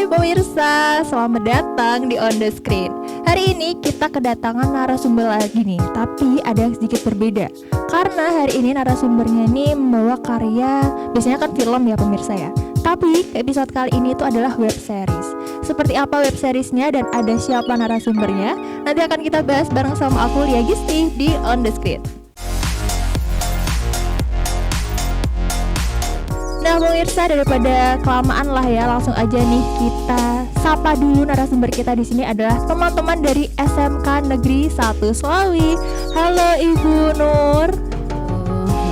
Hai pemirsa, selamat datang di On The Screen. Hari ini kita kedatangan narasumber lagi nih, tapi ada yang sedikit berbeda. Karena hari ini narasumbernya ini membawa karya, biasanya kan film ya pemirsa ya. Tapi episode kali ini itu adalah web series. Seperti apa web seriesnya dan ada siapa narasumbernya, nanti akan kita bahas bareng sama aku Lia Gisti di On The Screen. Nah pemirsa, daripada kelamaan lah ya, langsung aja nih kita sapa dulu narasumber kita di sini adalah teman-teman dari SMK Negeri 1 Slawi. Halo Ibu Nur.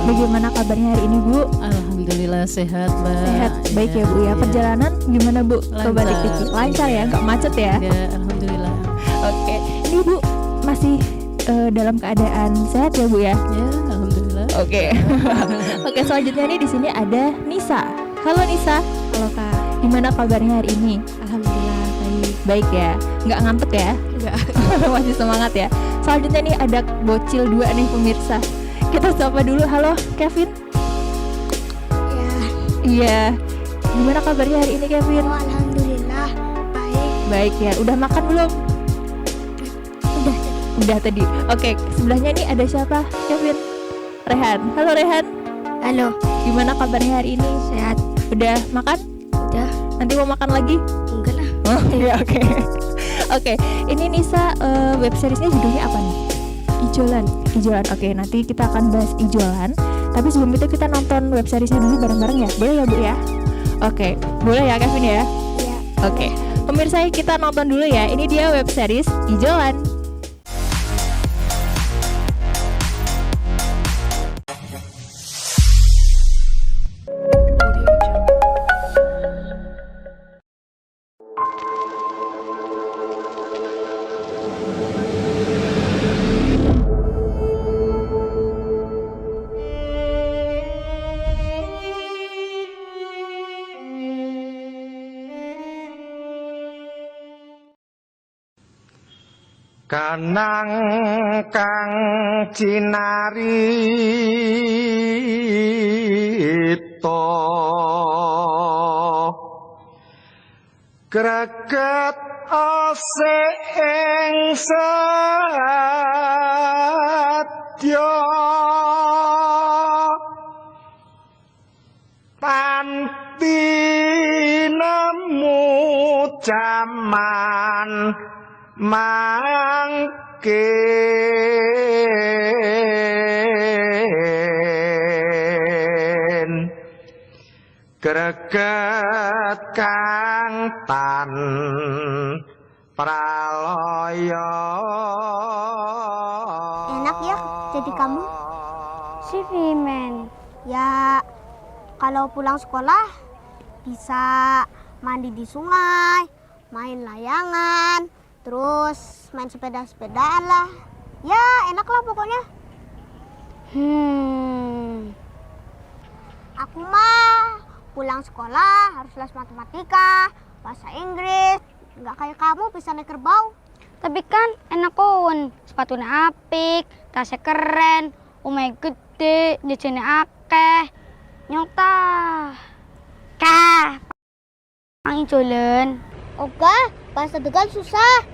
Bagaimana kabarnya hari ini Bu? Alhamdulillah sehat Mbak. Sehat, baik ya Bu ya. Perjalanan gimana Bu? Ke Batik Kecil? Lancar ya, nggak macet ya? Ya, alhamdulillah. Oke, ini Bu masih dalam keadaan sehat ya Bu ya? Ya, alhamdulillah. Oke. Oke, selanjutnya nih di sini ada Nisa. Halo Nisa. Halo Kak. Gimana kabarnya hari ini? Alhamdulillah baik. Baik ya. Nggak ngantuk ya? Enggak. Masih semangat ya. Selanjutnya nih ada bocil 2 nih pemirsa. Kita sapa dulu. Halo Kevin. Ya. Iya. Gimana kabarnya hari ini Kevin? Oh, alhamdulillah baik. Baik ya. Udah makan belum? Udah tadi. Oke, sebelahnya nih ada siapa? Kevin. Rehan. Halo Rehan. Halo. Gimana kabarnya hari ini? Sehat. Udah makan? Udah. Nanti mau makan lagi? Enggak lah. Oh iya, oke. Oke, ini Nisa web seriesnya judulnya apa nih? Ijolan. Ijolan. Oke, nanti kita akan bahas Ijolan. Tapi sebelum itu kita nonton web seriesnya dulu bareng-bareng ya. Boleh ya Bu ya? Oke, boleh ya Kevin ya? Ya. Oke. Pemirsa kita nonton dulu ya. Ini dia web series Ijolan. Kanang kang cinarito greget asing sadya tanpi nemu jaman mangkin greget kang tan pralaya. Enak ya jadi kamu? Si Vimen. Ya, kalau pulang sekolah bisa mandi di sungai, main layangan, terus main sepeda-sepedaan lah. Ya, enak lah pokoknya. Aku mah pulang sekolah harus les matematika, bahasa Inggris. Nggak kayak kamu bisa naik kerbau. Tapi kan enak kon, sepatunya apik, tasnya keren, umay gede, jajannya akeh. Nyota. Kah. Ang ijolan. Oke, bahasa Tegal susah.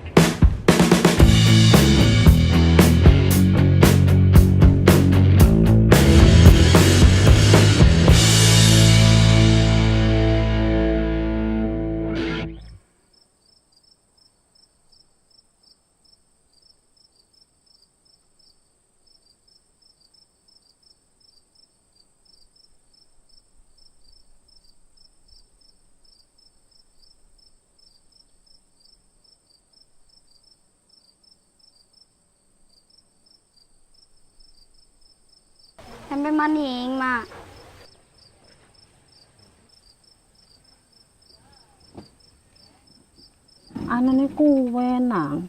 Sampai maning, Mak. Ano ni kuwe nang?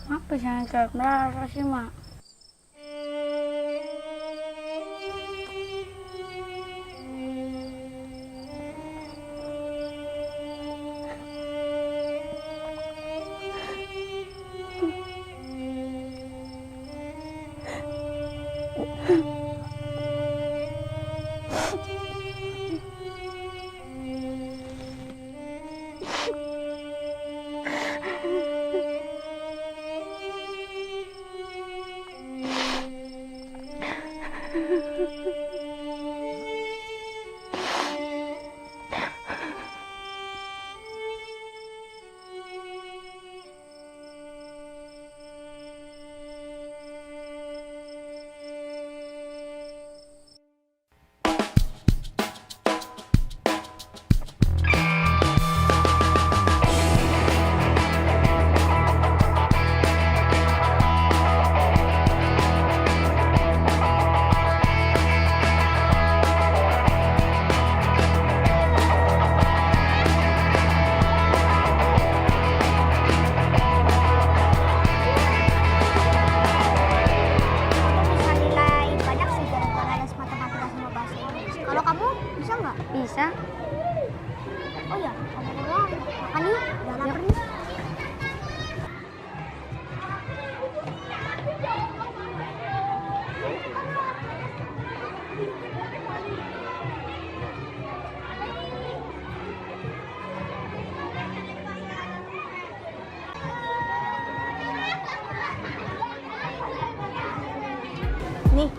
Apa sih yang berapa sih, Mak? nggak? Bisa. Oh ya, ngomong-ngomong, makan yuk, udah lapar nih. Nih.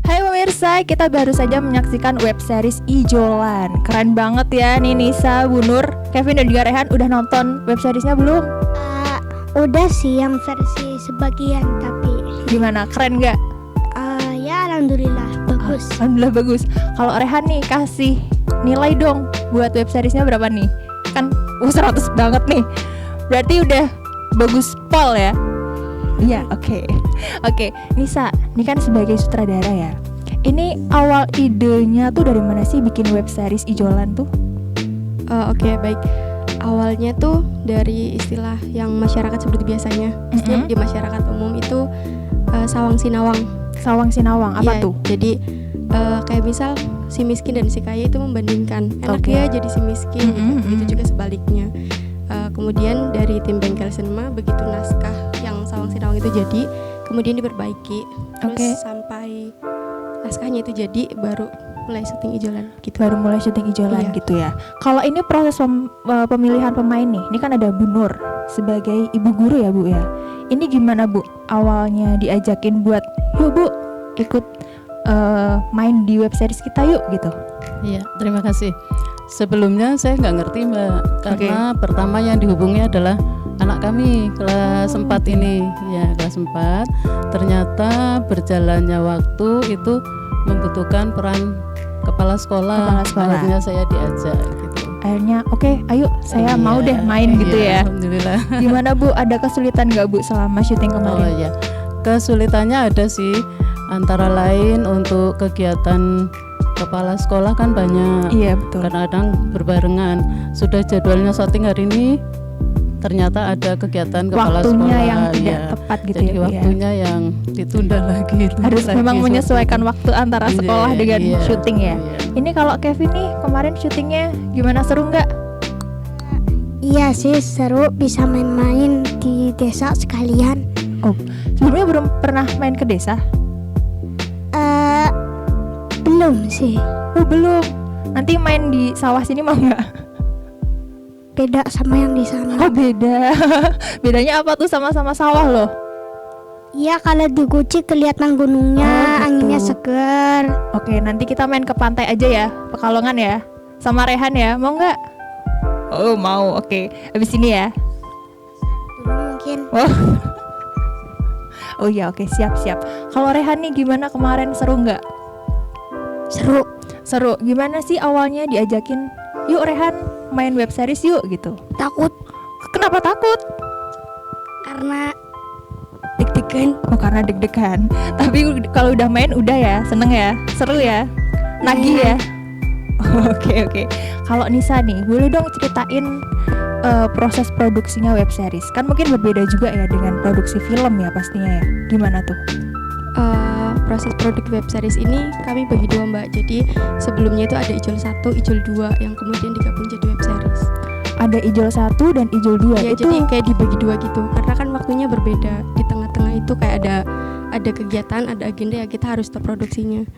Pemirsa, kita baru saja menyaksikan web series Ijolan. Keren banget ya nih Nisa, Bu Nur, Kevin dan juga Rehan udah nonton web seriesnya belum? Udah sih yang versi sebagian, tapi Gimana, keren nggak? ya alhamdulillah bagus. Alhamdulillah bagus. Kalau Rehan nih kasih nilai dong buat web seriesnya berapa nih? Kan 100 banget nih. Berarti udah bagus pol ya? Iya, oke. Oke, Nisa, ini kan sebagai sutradara ya. Ini awal idenya tuh dari mana sih bikin web series Ijolan tuh? Oke, baik. Awalnya tuh dari istilah yang masyarakat sebut biasanya. Istilah di masyarakat umum itu sawang sinawang. Sawang sinawang, apa Iya, tuh? Jadi kayak misal si miskin dan si kaya itu membandingkan. Enak Oke. ya jadi si miskin, gitu. Begitu juga sebaliknya. Kemudian dari tim bengkel sinema, begitu naskah yang sawang sinawang itu jadi, kemudian diperbaiki. Terus Oke. sampai naskahnya itu jadi, baru mulai syuting Ijolan gitu. Baru mulai syuting Ijolan Iya. gitu ya. Kalau ini proses pemilihan pemain nih, ini kan ada Bu Nur sebagai ibu guru ya Bu ya. Ini gimana Bu? Awalnya diajakin buat, yuk Bu ikut main di web series kita yuk gitu. Iya, terima kasih. Sebelumnya saya nggak ngerti Mbak, karena pertama yang dihubungi adalah anak kami kelas 4 ini, ya kelas 4. Ternyata berjalannya waktu itu membutuhkan peran kepala sekolah. Kepala sekolah. Akhirnya saya diajak gitu. Akhirnya oke, ayo saya mau deh main gitu ya. Alhamdulillah. Gimana Bu? Ada kesulitan nggak Bu selama syuting Oh kemarin? ya, kesulitannya ada sih, antara lain untuk kegiatan kepala sekolah kan banyak. Iya betul. Kadang-kadang berbarengan. Sudah jadwalnya syuting hari ini, ternyata ada kegiatan kepala Waktunya sekolah. yang tidak ya. tepat gitu Jadi ya Bu ya. waktunya yang ditunda lagi. Harus lagi memang syuting. menyesuaikan waktu antara Iya, sekolah dengan iya, syuting ya. iya. Ini kalau Kevin nih kemarin syutingnya gimana, seru nggak? Iya sih seru, bisa main-main di desa sekalian. Oh, sebelumnya belum pernah main ke desa? Belum sih, Oh belum. Nanti main di sawah sini mau nggak? beda sama yang di sana. Oh beda. Bedanya apa tuh, sama-sama sawah loh? Iya, kalau di Guci kelihatan gunungnya, Oh, gitu. anginnya seger. Oke, nanti kita main ke pantai aja ya, Pekalongan ya, sama Rehan ya, mau nggak? Oh mau, oke. Habis ini ya. Dulu mungkin. Oh iya, oke, siap. Kalau Rehan nih gimana kemarin, seru nggak? Seru. Seru. Gimana sih awalnya diajakin, yuk Rehan main web series yuk gitu? Takut Kenapa takut? karena deg-degan. Oh karena deg-degan. Tapi kalau udah main udah ya, seneng ya, seru ya, nagih ya. Oke. Kalau Nisa nih, boleh dong ceritain proses produksinya web series. Kan mungkin berbeda juga ya dengan produksi film ya pastinya ya. Gimana tuh? Proses produk web series ini kami bagi dua Mbak. Jadi sebelumnya itu ada Ijol 1, Ijol 2 yang kemudian digabung jadi web series. Ada Ijol 1 dan Ijol 2 Ya, itu. jadi kayak dibagi dua gitu. Karena kan waktunya berbeda. Di tengah-tengah itu kayak ada kegiatan, ada agenda yang kita harus stop produksinya.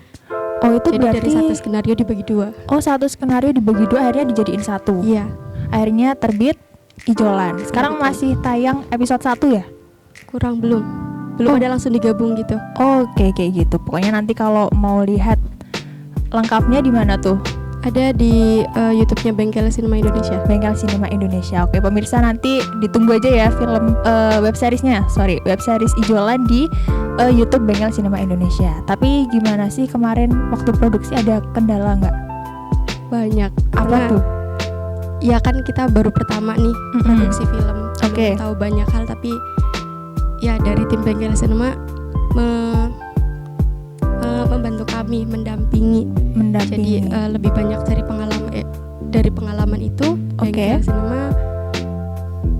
Oh itu Jadi berarti. dari satu skenario dibagi dua. Oh satu skenario dibagi dua, akhirnya dijadiin satu. Iya. Akhirnya terbit Ijolan. Sekarang betul. masih tayang episode 1 ya? Kurang belum. belum Oh. ada langsung digabung gitu. Oke, kayak gitu. Pokoknya nanti kalau mau lihat lengkapnya di mana tuh? Ada di YouTube-nya Bengkel Cinema Indonesia. Bengkel Cinema Indonesia. Oke, pemirsa nanti ditunggu aja ya film web series Ijolan di YouTube Bengkel Cinema Indonesia. Tapi gimana sih kemarin waktu produksi ada kendala nggak? Banyak. Apa Karena tuh? ya kan kita baru pertama nih produksi film. Oke. Belum tahu banyak hal, tapi ya dari tim Bengkel Cinema membantu kami, mendampingi. Jadi lebih banyak dari pengalaman itu Oke. Bengkel Cinema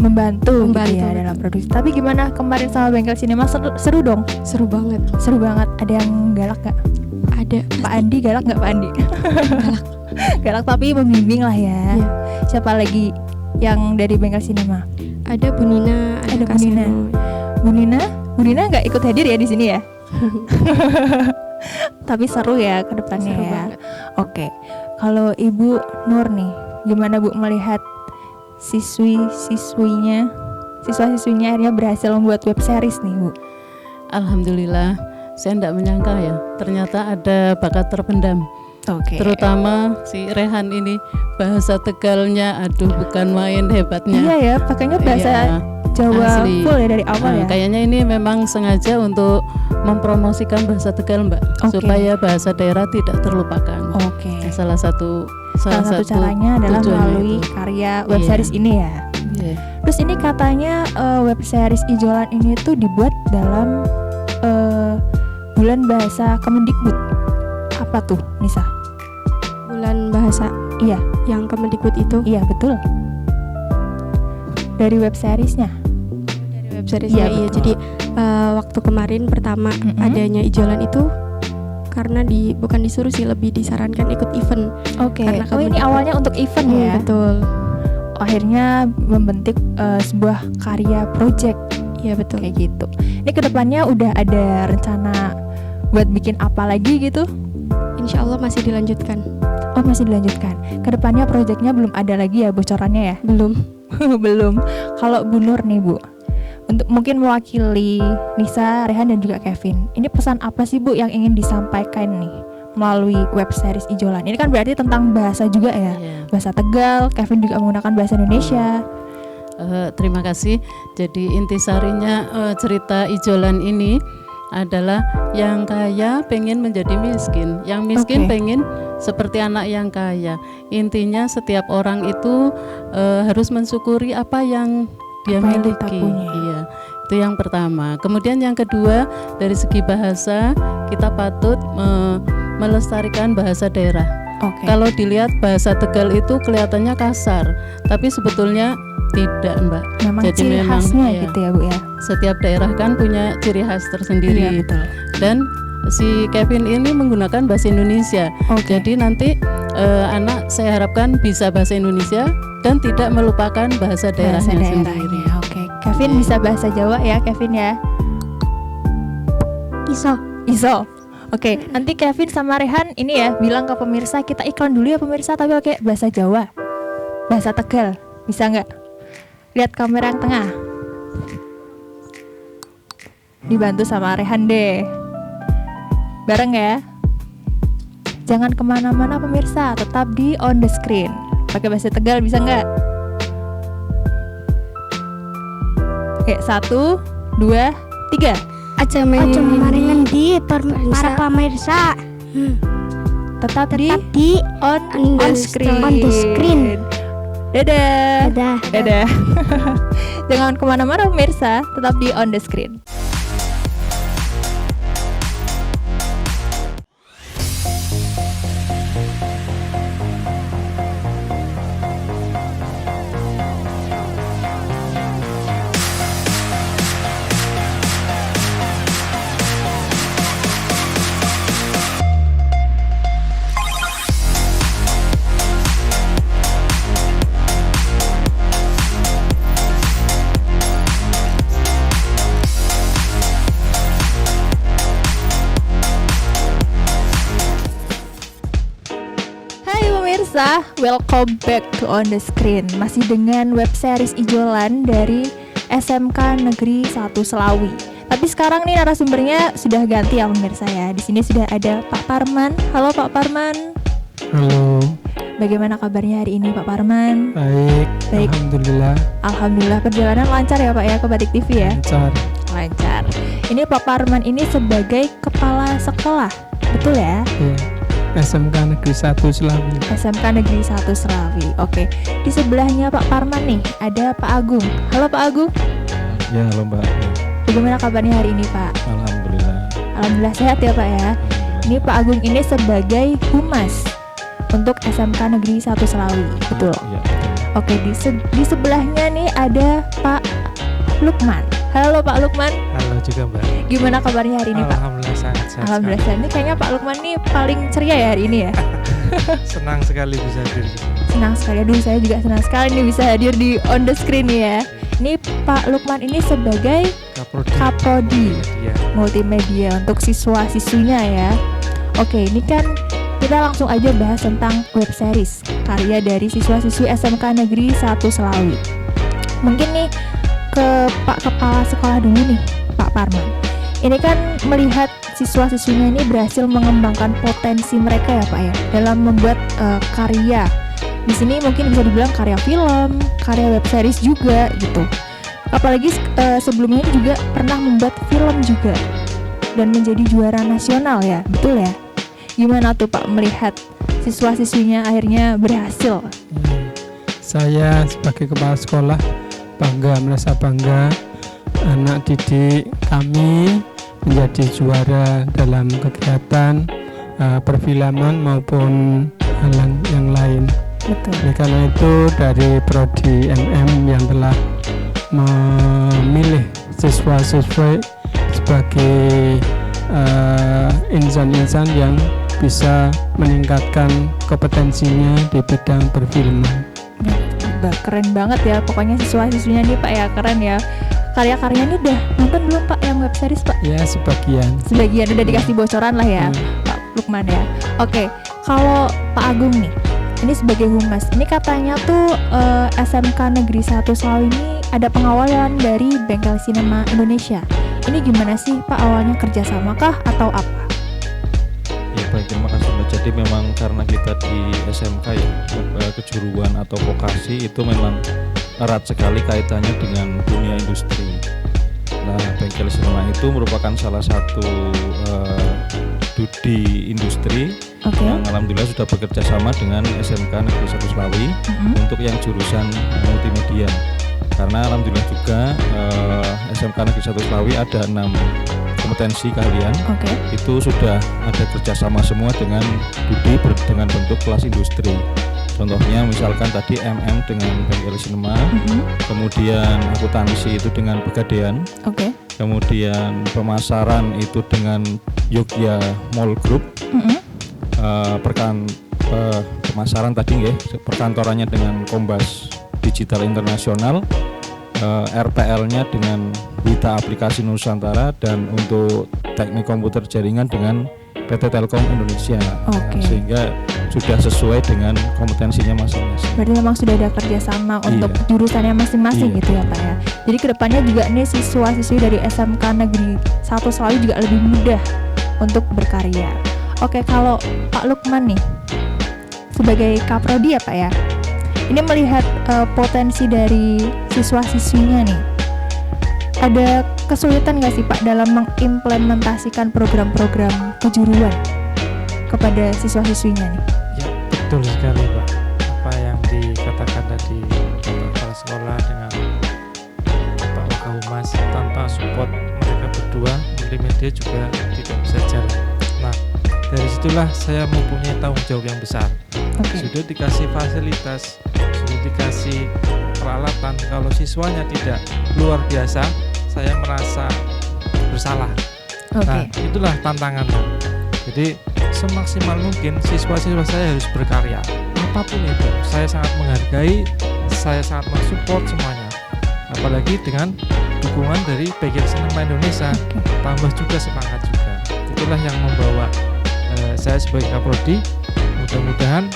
membantu gitu ya betul. dalam produksi. Tapi gimana kemarin sama Bengkel Cinema? Seru dong. seru banget. Seru banget. Ada yang galak nggak? Ada Pak Andi galak nggak Pak Andi? Galak tapi membimbing lah ya. Iya. Siapa lagi yang dari Bengkel Cinema? Ada Bu Nina, ada Ada Bu Kak Nina. Seno. Bu Nina nggak ikut hadir ya di sini ya? Tapi seru ya ke depannya Seru ya. banget. Oke. Kalau Ibu Nur nih, gimana Bu melihat siswa-siswinya akhirnya berhasil membuat web series nih Bu? Alhamdulillah, saya tidak menyangka ya, ternyata ada bakat terpendam. Oke. Terutama si Rehan ini, bahasa Tegalnya aduh bukan main hebatnya. Iya ya, pakainya bahasa Iya, Jawa asli. full ya dari awal ya. Kayaknya ini memang sengaja untuk mempromosikan bahasa Tegal, Mbak, Oke. supaya bahasa daerah tidak terlupakan. Oke. Salah satu Caranya adalah tujuannya melalui itu. karya web Iya. series ini ya. Iya. Terus ini katanya web series Ijolan ini tuh dibuat dalam bulan bahasa Kemendikbud. Apa tuh, Nisa? Bulan bahasa Iya, yang Kemendikbud itu iya betul. Dari web seriesnya. dari web seriesnya. Iya, Iya, betul. jadi waktu kemarin pertama Mm-mm. adanya Ijolan itu karena bukan disuruh sih, lebih disarankan ikut event. Oke. Karena Oh, ini Kemendikbud. awalnya untuk event ya. Betul. Akhirnya membentuk sebuah karya project Iya betul. kayak gitu. Ini kedepannya udah ada rencana buat bikin apa lagi gitu? Insya Allah masih dilanjutkan. Oh, masih dilanjutkan. Kedepannya projectnya belum ada lagi ya bocorannya ya? Belum. Belum. Kalau Bu Nur nih Bu, untuk mungkin mewakili Nisa, Rehan dan juga Kevin, ini pesan apa sih Bu yang ingin disampaikan nih melalui web series Ijolan? Ini kan berarti tentang bahasa juga ya, Iya. bahasa Tegal. Kevin juga menggunakan bahasa Indonesia. Terima kasih. Jadi intisarinya cerita Ijolan ini adalah yang kaya pengen menjadi miskin, yang miskin Oke. pengen seperti anak yang kaya. Intinya setiap orang itu harus mensyukuri apa yang dia Apa yang kita miliki. punya. Iya, itu yang pertama. Kemudian yang kedua, dari segi bahasa kita patut melestarikan bahasa daerah. Oke. Kalau dilihat bahasa Tegal itu kelihatannya kasar, tapi sebetulnya tidak, Mbak. Memang Jadi ciri memang, khasnya iya. gitu ya Bu ya. Setiap daerah kan punya ciri khas tersendiri. Iya, betul. Dan si Kevin ini menggunakan bahasa Indonesia. Oke. Jadi nanti anak saya harapkan bisa bahasa Indonesia dan tidak melupakan bahasa Bahasa daerahnya sendiri. daerahnya. Oke. Kevin bisa bahasa Jawa ya, Kevin ya. Iso. Oke, nanti Kevin sama Rehan ini ya bilang ke pemirsa, kita iklan dulu ya pemirsa, tapi pakai bahasa Jawa, bahasa Tegal, bisa nggak? Lihat kamera yang tengah. Dibantu sama Rehan deh. Bareng ya. Jangan kemana-mana pemirsa, tetap di On The Screen. Pakai bahasa Tegal bisa nggak? Oke, 1, 2, 3. Aja maringan di para pemirsa. Tetap di On On The Screen. Dadah. Dadah. Dadah. Jangan kemana-mana pemirsa, tetap di On The Screen. Pemirsa, welcome back to On The Screen. Masih dengan web series Ijolan dari SMK Negeri 1 Selawi. Tapi sekarang nih narasumbernya sudah ganti ya pemirsa ya. Di sini sudah ada Pak Parman. Halo Pak Parman. Halo, Bagaimana kabarnya hari ini Pak Parman? baik. Baik. Alhamdulillah, Alhamdulillah perjalanan lancar ya Pak ya ke Batik TV ya. lancar. Lancar. Ini Pak Parman ini sebagai kepala sekolah, betul ya? Ya. SMK Negeri 1 Selawi. SMK Negeri 1 Serawi. Oke. Di sebelahnya Pak Parman nih ada Pak Agung. Halo Pak Agung. Ya, halo Mbak. Bagaimana kabarnya hari ini Pak? Alhamdulillah. Alhamdulillah sehat ya Pak ya. Ini Pak Agung ini sebagai humas untuk SMK Negeri 1 Selawi, betul? Ya, betul. Oke, di sebelahnya nih ada Pak Lukman. Halo Pak Lukman, Halo juga Mbak. gimana kabarnya hari ini Pak? Alhamdulillah sangat sehat. Alhamdulillah sehat. Ini kayaknya Pak Lukman nih paling ceria ya hari ini ya. Senang sekali bisa hadir. Senang sekali, aduh saya juga senang sekali nih bisa hadir di on the screen nih ya. Ini Pak Lukman ini sebagai Kaprodi Multimedia untuk siswa-siswinya ya. Oke, ini kan kita langsung aja bahas tentang web series karya dari siswa-siswi SMK Negeri 1 Selawi. Mungkin nih ke Pak Kepala Sekolah dulu nih, Pak Parman. Ini kan melihat siswa-siswinya ini berhasil mengembangkan potensi mereka ya Pak ya dalam membuat karya. Di sini mungkin bisa dibilang karya film, karya web series juga gitu. Apalagi sebelumnya ini juga pernah membuat film juga dan menjadi juara nasional ya, betul ya? Gimana tuh Pak melihat siswa-siswinya akhirnya berhasil? Saya sebagai kepala sekolah merasa bangga anak didik kami menjadi juara dalam kegiatan perfilman maupun hal yang lain. Betul. Oleh karena itu dari Prodi MM yang telah memilih siswa-siswa sebagai insan-insan yang bisa meningkatkan kompetensinya di bidang perfilman. Keren banget ya, pokoknya siswa-siswinya nih Pak ya, keren ya. Karya-karyanya ini udah nonton belum Pak yang web series Pak? Ya sebagian. Sebagian udah dikasih bocoran lah ya Pak Lukman ya. Oke, kalau Pak Agung nih, ini sebagai humas, ini katanya tuh SMK Negeri 1 Selawi ini ada pengawalan dari Bengkel Sinema Indonesia. Ini gimana sih Pak, awalnya kerjasama kah atau apa? Ya baik, terima kasih Mbak. Jadi memang karena kita di SMK ya, kejuruan atau vokasi itu memang erat sekali kaitannya dengan dunia industri. Nah, Bengkel Sinema itu merupakan salah satu studi industri yang alhamdulillah sudah bekerja sama dengan SMK Negeri 1 Selawi untuk yang jurusan multimedia. Karena alhamdulillah juga SMK Negeri 1 Selawi ada 6 kompetensi kalian. Itu sudah ada kerjasama semua dengan studi dengan bentuk kelas industri. Contohnya misalkan tadi MM dengan Bengkel Sinema, kemudian akuntansi itu dengan Pegadaian, kemudian pemasaran itu dengan Yogya Mall Group, pemasaran tadi perkantorannya dengan Kombas Digital Internasional, RPL-nya dengan Wita Aplikasi Nusantara, dan untuk teknik komputer jaringan dengan PT Telkom Indonesia. Sehingga sudah sesuai dengan kompetensinya masing-masing. Berarti memang sudah ada kerjasama untuk jurusannya masing-masing gitu ya Pak ya. Jadi kedepannya juga nih siswa-siswi dari SMK Negeri 1 Selawi juga lebih mudah untuk berkarya. Oke, kalau Pak Lukman nih sebagai Kaprodi ya Pak ya, ini melihat potensi dari siswa-siswinya nih, ada kesulitan nggak sih Pak dalam mengimplementasikan program-program kejuruan kepada siswa-siswinya nih? Ya, betul sekali Pak. Apa yang dikatakan tadi Bapak Kepala Sekolah dengan Bapak Wakahumas, tanpa support mereka berdua, multimedia juga tidak bisa jalan. Nah, dari situlah saya mempunyai tanggung jawab yang besar. Sudah dikasih fasilitas, sudah dikasih peralatan, kalau siswanya tidak luar biasa, saya merasa bersalah. Nah, itulah tantangannya. Jadi semaksimal mungkin siswa-siswa saya harus berkarya, apapun itu. Saya sangat menghargai, saya sangat mensupport semuanya. Apalagi dengan dukungan dari Bengkel Sinema Indonesia, tambah juga semangat juga. Itulah yang membawa saya sebagai Kaprodi. Mudah-mudahan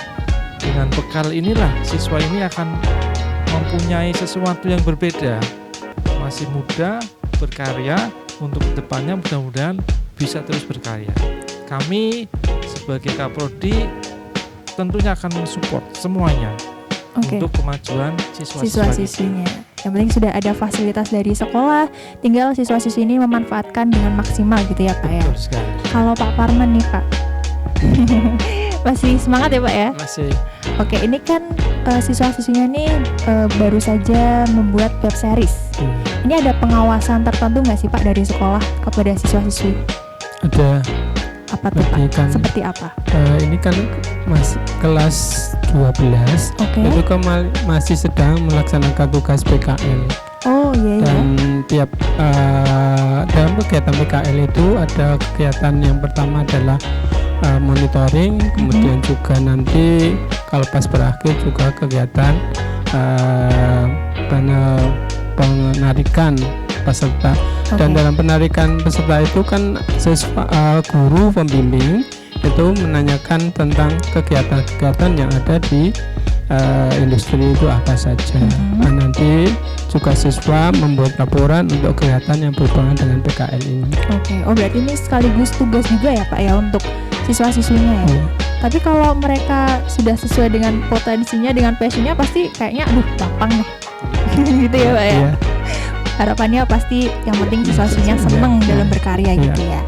dengan bekal inilah siswa ini akan mempunyai sesuatu yang berbeda. Masih muda, berkarya, untuk kedepannya mudah-mudahan bisa terus berkarya. Kami sebagai Kaprodi tentunya akan mensupport semuanya untuk kemajuan siswa-siswinya. Yang penting sudah ada fasilitas dari sekolah, tinggal siswa-siswi ini memanfaatkan dengan maksimal gitu ya Pak ya. Betul sekali. Kalau Pak Parman nih Pak, masih semangat ya Pak ya? Masih. Oke, ini kan siswa-siswinya nih baru saja membuat web series. Ini ada pengawasan tertentu nggak sih Pak dari sekolah kepada siswa-siswi? Ada. Apa tuh Pak? Kan, seperti apa? Ini kan masih kelas 12, itu kan masih sedang melaksanakan tugas PKL. Oh iya. Dan tiap dalam kegiatan PKL itu ada kegiatan yang pertama adalah monitoring, kemudian juga nanti kalau pas berakhir juga kegiatan penarikan peserta. Dan dalam penarikan peserta itu kan guru pembimbing itu menanyakan tentang kegiatan-kegiatan yang ada di industri itu apa saja. Nah, nanti juga siswa membuat laporan untuk kegiatan yang berhubungan dengan PKL ini. Oh berarti ini sekaligus tugas juga ya Pak ya untuk siswa-siswinya ya. Tapi kalau mereka sudah sesuai dengan potensinya, dengan passionnya, pasti kayaknya gampang nih. Gitu ya Pak ya. Harapannya pasti yang penting siswa-siswinya seneng dalam berkarya gitu ya.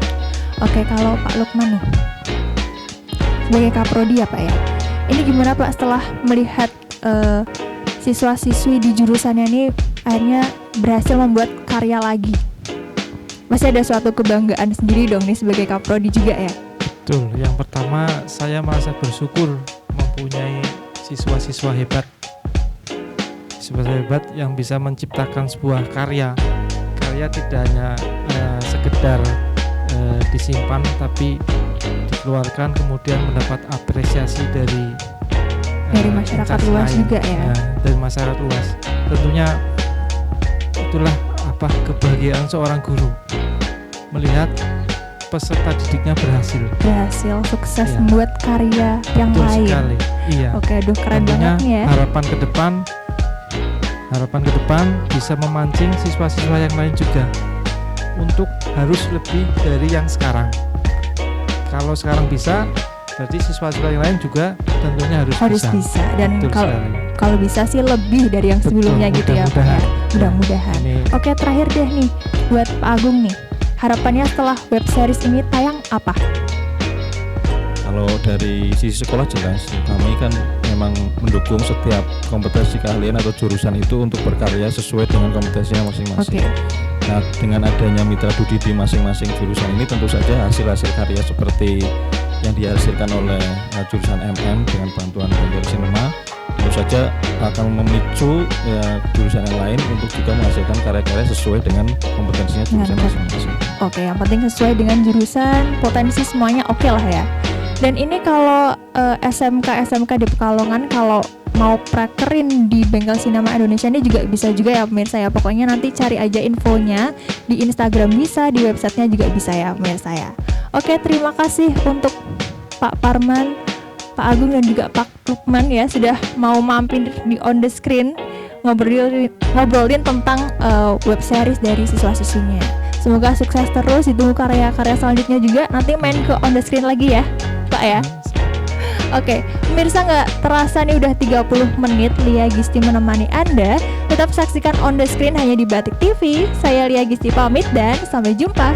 Oke, kalau Pak Lukman nih sebagai Kaprodi ya Pak ya, ini gimana Pak setelah melihat siswa-siswi di jurusannya ini akhirnya berhasil membuat karya lagi? Masih ada suatu kebanggaan sendiri dong nih sebagai Kaprodi juga ya? Betul, yang pertama saya merasa bersyukur mempunyai siswa-siswa hebat yang bisa menciptakan sebuah karya tidak hanya sekedar disimpan tapi dikeluarkan kemudian mendapat apresiasi dari masyarakat luas lain. Juga ya, dari masyarakat luas. Tentunya itulah kebahagiaan seorang guru melihat peserta didiknya berhasil sukses membuat karya yang betul lain sekali. Iya. Oke, keren banget nih ya. Harapan ke depan bisa memancing siswa-siswa yang lain juga untuk harus lebih dari yang sekarang. Kalau sekarang bisa, berarti siswa-siswa yang lain juga tentunya harus bisa. Dan kalau bisa sih lebih dari yang sebelumnya gitu ya Pak ya. Mudah-mudahan. Oke, terakhir deh nih buat Pak Agung nih, harapannya setelah web series ini tayang apa? Kalau dari sisi sekolah jelas, kami kan memang mendukung setiap kompetensi keahlian atau jurusan itu untuk berkarya sesuai dengan kompetensinya masing-masing. Nah, dengan adanya mitra studi di masing-masing jurusan ini tentu saja hasil-hasil karya seperti yang dihasilkan oleh jurusan MM dengan bantuan Bengkel Sinema tentu saja akan memicu jurusan yang lain untuk juga menghasilkan karya-karya sesuai dengan kompetensinya jurusan masing-masing. Oke, yang penting sesuai dengan jurusan, potensi semuanya oke lah ya. Dan ini kalau SMK di Pekalongan kalau mau prakerin di Bengkel Sinema Indonesia ini juga bisa juga ya pemirsa ya. Pokoknya nanti cari aja infonya di Instagram bisa, di websitenya juga bisa ya pemirsa ya. Oke, terima kasih untuk Pak Parman, Pak Agung dan juga Pak Lukman ya sudah mau mampir di On The Screen ngobrolin tentang web series dari siswa-siswinya. Semoga sukses terus, ditunggu karya-karya selanjutnya juga. Nanti main ke On The Screen lagi ya Pak ya. Oke, pemirsa nggak terasa nih udah 30 menit Lia Gisti menemani Anda. Tetap saksikan On The Screen hanya di Batik TV. Saya Lia Gisti pamit dan sampai jumpa.